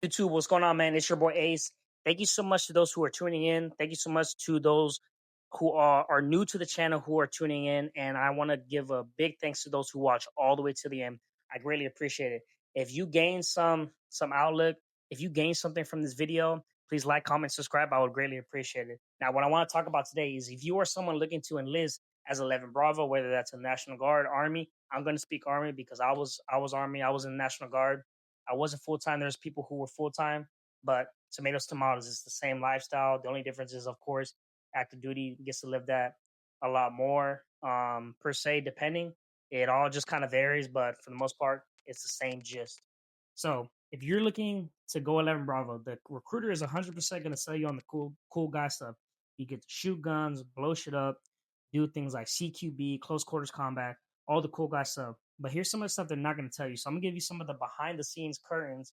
YouTube, what's going on, man? It's your boy Ace. Thank you so much to those who are tuning in. Thank you so much to those who are new to the channel who are tuning in. And I want to give a big thanks to those who watch all the way to the end. I greatly appreciate it. If you gain some outlook, if you gain something from this video, please like, comment, subscribe. I would greatly appreciate it. Now, what I want to talk about today is if you are someone looking to enlist as 11 Bravo, whether that's a National Guard, Army, I'm going to speak Army because I was Army. I was in the National Guard. I wasn't full time. There's people who were full time, but tomatoes, tomatoes. It's the same lifestyle. The only difference is, of course, active duty gets to live that a lot more, per se, depending. It all just kind of varies, but for the most part, it's the same gist. So if you're looking to go 11 Bravo, the recruiter is 100% going to sell you on the cool guy stuff. You get to shoot guns, blow shit up, do things like CQB, close quarters combat, all the cool guy stuff. But here's some of the stuff they're not going to tell you. So I'm going to give you some of the behind the scenes curtains,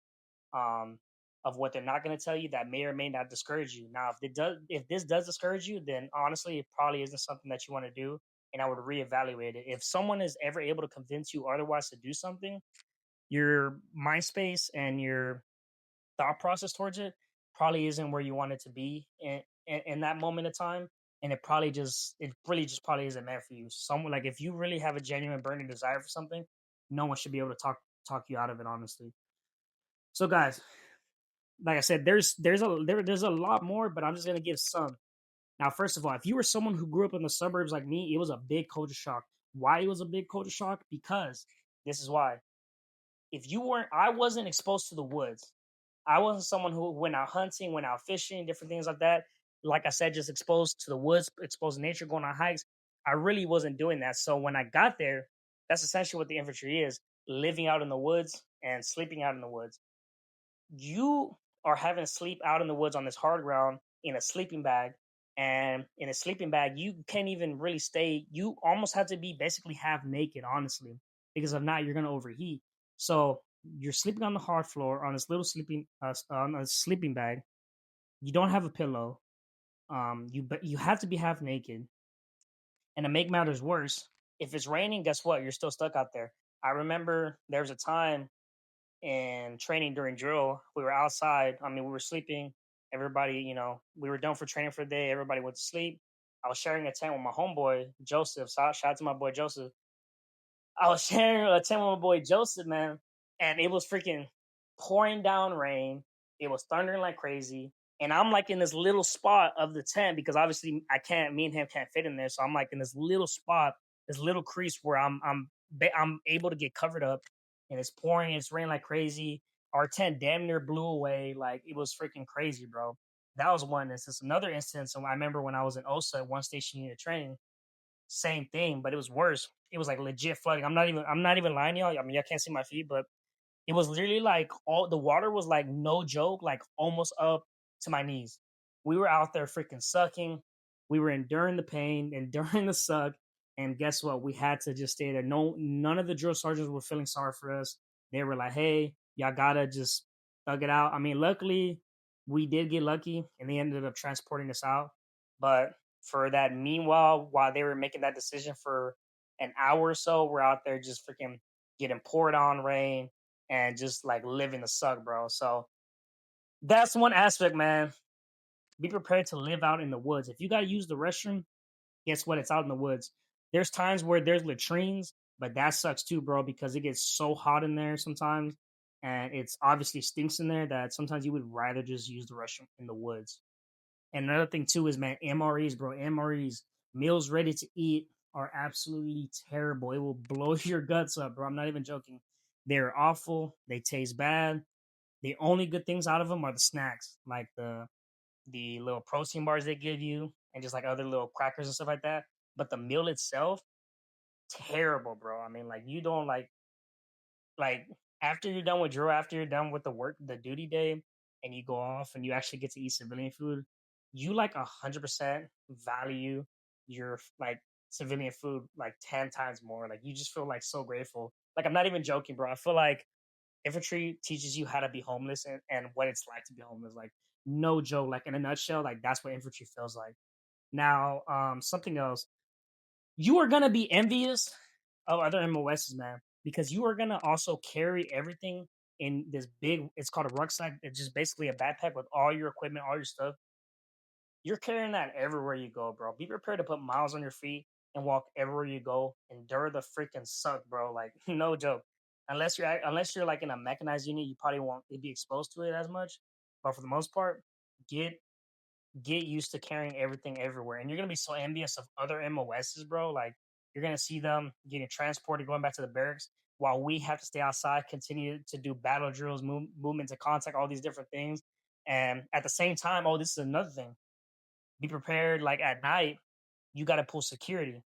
um, of what they're not going to tell you that may or may not discourage you. Now, if this does discourage you, then honestly, it probably isn't something that you want to do, and I would reevaluate it. If someone is ever able to convince you otherwise to do something, your mind space and your thought process towards it probably isn't where you want it to be in that moment of time. And it really just probably isn't meant for you. Someone like if you really have a genuine burning desire for something, no one should be able to talk you out of it, honestly. So guys, like I said, there's a lot more, but I'm just gonna give some. Now, first of all, if you were someone who grew up in the suburbs like me, it was a big culture shock. Why it was a big culture shock? Because this is why. If you weren't, I wasn't exposed to the woods. I wasn't someone who went out hunting, went out fishing, different things like that. Like I said, just exposed to the woods, exposed to nature, going on hikes. I really wasn't doing that. So when I got there, that's essentially what the infantry is: living out in the woods and sleeping out in the woods. You are having to sleep out in the woods on this hard ground in a sleeping bag. And in a sleeping bag, you can't even really stay. You almost have to be basically half naked, honestly, because if not, you're going to overheat. So you're sleeping on the hard floor on this little on a sleeping bag. You don't have a pillow. You have to be half naked. And to make matters worse, if it's raining, guess what? You're still stuck out there. I remember there was a time in training during drill, we were outside. I mean, we were sleeping. Everybody, we were done for training for the day. Everybody went to sleep. I was sharing a tent with my homeboy Joseph. So shout out to my boy Joseph. I was sharing a tent with my boy Joseph, man, and it was freaking pouring down rain. It was thundering like crazy, and I'm like in this little spot of the tent because obviously me and him can't fit in there. So I'm like in this little spot, this little crease where I'm able to get covered up, and it's pouring, it's raining like crazy. Our tent damn near blew away, like it was freaking crazy, bro. That was one instance. Another instance, I remember when I was in OSA, one station unit training, same thing, but it was worse. It was like legit flooding. I'm not even lying to y'all. I mean, y'all can't see my feet, but it was literally like all the water was like no joke, like almost up to my knees. We were out there freaking sucking. We were enduring the pain, enduring the suck, and guess what? We had to just stay there. No, none of the drill sergeants were feeling sorry for us. They were like, "Hey, y'all gotta just thug it out." I mean, luckily, we did get lucky, and they ended up transporting us out. But for that, meanwhile, while they were making that decision for an hour or so, we're out there just freaking getting poured on rain and just like living the suck, bro. So that's one aspect, man. Be prepared to live out in the woods. If you got to use the restroom, guess what? It's out in the woods. There's times where there's latrines, but that sucks too, bro, because it gets so hot in there sometimes. And it's obviously stinks in there that sometimes you would rather just use the restroom in the woods. And another thing too is, man, MREs, bro. MREs, meals ready to eat, are absolutely terrible. It will blow your guts up, bro. I'm not even joking. They're awful. They taste bad. The only good things out of them are the snacks, like the little protein bars they give you, and just like other little crackers and stuff like that. But the meal itself, terrible, bro. I mean, like you don't like after you're done with drill, after you're done with the duty day, and you go off and you actually get to eat civilian food, you like 100% value your like civilian food like 10 times more. Like you just feel like so grateful. Like I'm not even joking, bro. I feel like infantry teaches you how to be homeless and what it's like to be homeless. Like no joke. Like in a nutshell, like that's what infantry feels like. Now, something else, you are gonna be envious of other MOSs, man, because you are gonna also carry everything in this big. It's called a rucksack. It's just basically a backpack with all your equipment, all your stuff. You're carrying that everywhere you go, bro. Be prepared to put miles on your feet and walk everywhere you go. Endure the freaking suck, bro. Like no joke. Unless you're like in a mechanized unit, you probably won't be exposed to it as much. But for the most part, get get used to carrying everything everywhere. And you're gonna be so envious of other MOSs, bro. Like you're gonna see them getting transported, going back to the barracks, while we have to stay outside, continue to do battle drills, movements of contact, all these different things. And at the same time, oh, this is another thing. Be prepared. Like at night, you got to pull security.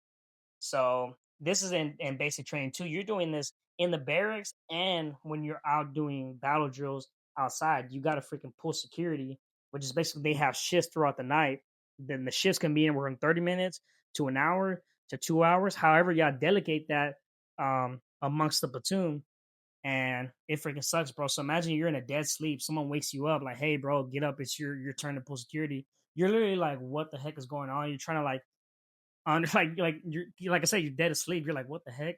So this is in basic training too. You're doing this in the barracks and when you're out doing battle drills outside, you got to freaking pull security, which is basically they have shifts throughout the night. Then the shifts can be anywhere from 30 minutes to an hour to 2 hours. However, y'all delegate that amongst the platoon. And it freaking sucks, bro. So imagine you're in a dead sleep. Someone wakes you up, like, "Hey, bro, get up! It's your turn to pull security." You're literally like, "What the heck is going on?" You're trying to like you're like I said, you're dead asleep. You're like, what the heck?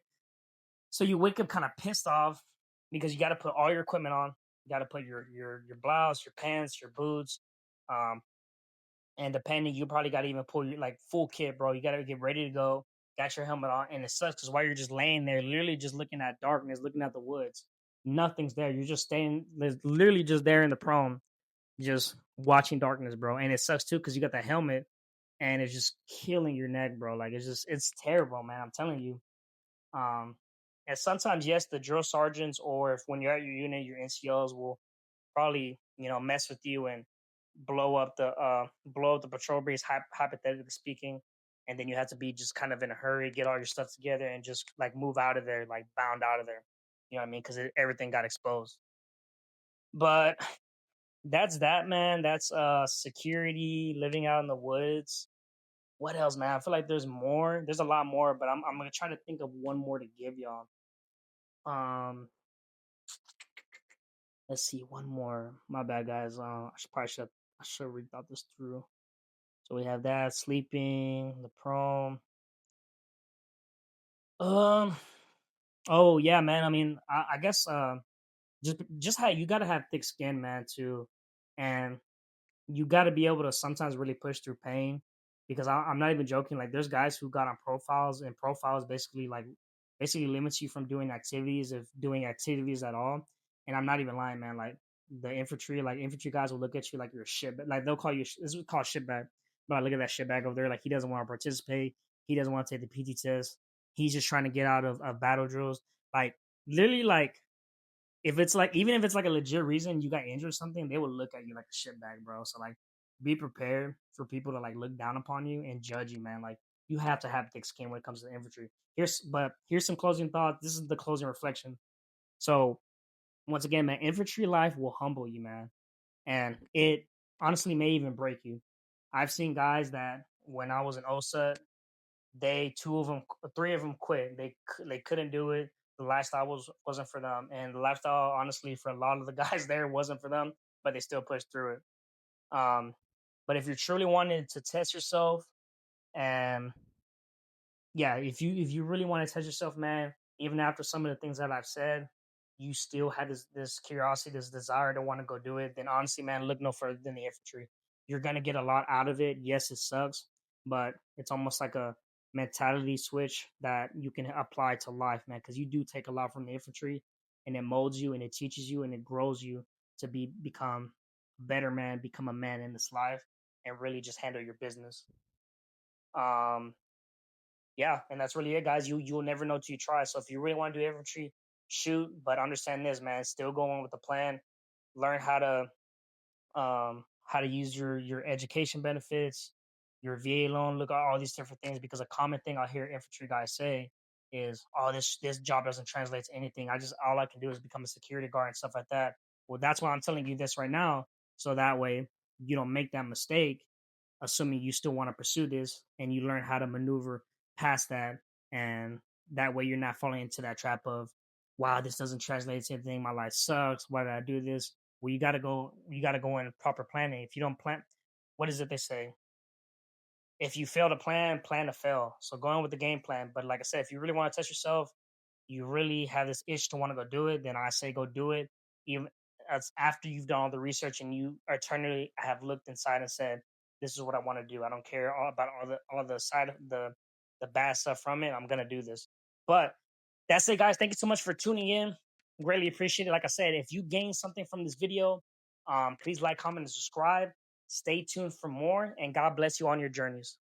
So you wake up kind of pissed off because you got to put all your equipment on. You got to put your blouse, your pants, your boots, um, and depending, you probably got to even pull your like full kit, bro. You got to get ready to go. Got your helmet on, and it sucks because while you're just laying there, literally just looking at darkness, looking at the woods, nothing's there. You're just staying, literally just there in the prone, just watching darkness, bro. And it sucks too because you got that helmet and it's just killing your neck, bro. Like it's terrible, man. I'm telling you. Um, and sometimes, yes, the drill sergeants or if when you're at your unit, your NCOs will probably mess with you and blow up the patrol base, hypothetically speaking, and then you have to be just kind of in a hurry, get all your stuff together, and just like move out of there, like bound out of there. You know what I mean? Because everything got exposed. But that's that, man. That's security, living out in the woods. What else, man? I feel like there's more. There's a lot more, but I'm gonna try to think of one more to give y'all. Um, let's see, one more. My bad, guys. I should have read thought this through. So we have that sleeping, the prom. Um. Oh yeah, man. I mean, I guess just how you gotta have thick skin, man, too, and you got to be able to sometimes really push through pain because I'm not even joking. Like there's guys who got on profiles and profiles basically limits you from doing activities if doing activities at all. And I'm not even lying, man. Like infantry guys will look at you like you're a shit, but like they'll call you this is called shit bag. But I look at that shit bag over there, like he doesn't want to participate. He doesn't want to take the PT test. He's just trying to get out of battle drills. Like literally, like if it's like even if it's like a legit reason you got injured or something, they will look at you like a shitbag, bro. So like be prepared for people to like look down upon you and judge you, man. Like you have to have thick skin when it comes to infantry. Here's some closing thoughts. This is the closing reflection. So once again, man, infantry life will humble you, man. And it honestly may even break you. I've seen guys that when I was in OSA, three of them quit. They couldn't do it. The lifestyle wasn't for them, and the lifestyle, honestly, for a lot of the guys there wasn't for them. But they still pushed through it. But if you're truly wanting to test yourself, and yeah, if you really want to test yourself, man, even after some of the things that I've said, you still have this curiosity, this desire to want to go do it, then honestly, man, look no further than the infantry. You're gonna get a lot out of it. Yes, it sucks, but it's almost like a mentality switch that you can apply to life, man, because you do take a lot from the infantry and it molds you and it teaches you and it grows you to become a better man, become a man in this life and really just handle your business. Um yeah, and that's really it, guys. You'll never know till you try. So if you really want to do infantry, shoot, but understand this, man. Still go on with the plan. Learn how to use your education benefits, your VA loan. Look at all these different things because a common thing I hear infantry guys say is, "Oh, this job doesn't translate to anything. All I can do is become a security guard and stuff like that." Well, that's why I'm telling you this right now, so that way you don't make that mistake assuming you still want to pursue this and you learn how to maneuver past that. And that way you're not falling into that trap of, wow, this doesn't translate to anything. My life sucks. Why did I do this? Well, you gotta go in proper planning. If you don't plan, what is it they say? If you fail to plan to fail. So go in with the game plan. But like I said, if you really want to test yourself, you really have this itch to want to go do it, then I say go do it. even as after you've done all the research and you eternally have looked inside and said, "This is what I want to do. I don't care about all the side of the bad stuff from it. I'm gonna do this." But that's it, guys. Thank you so much for tuning in. Greatly appreciate it. Like I said, if you gain something from this video, please like, comment, and subscribe. Stay tuned for more, and God bless you on your journeys.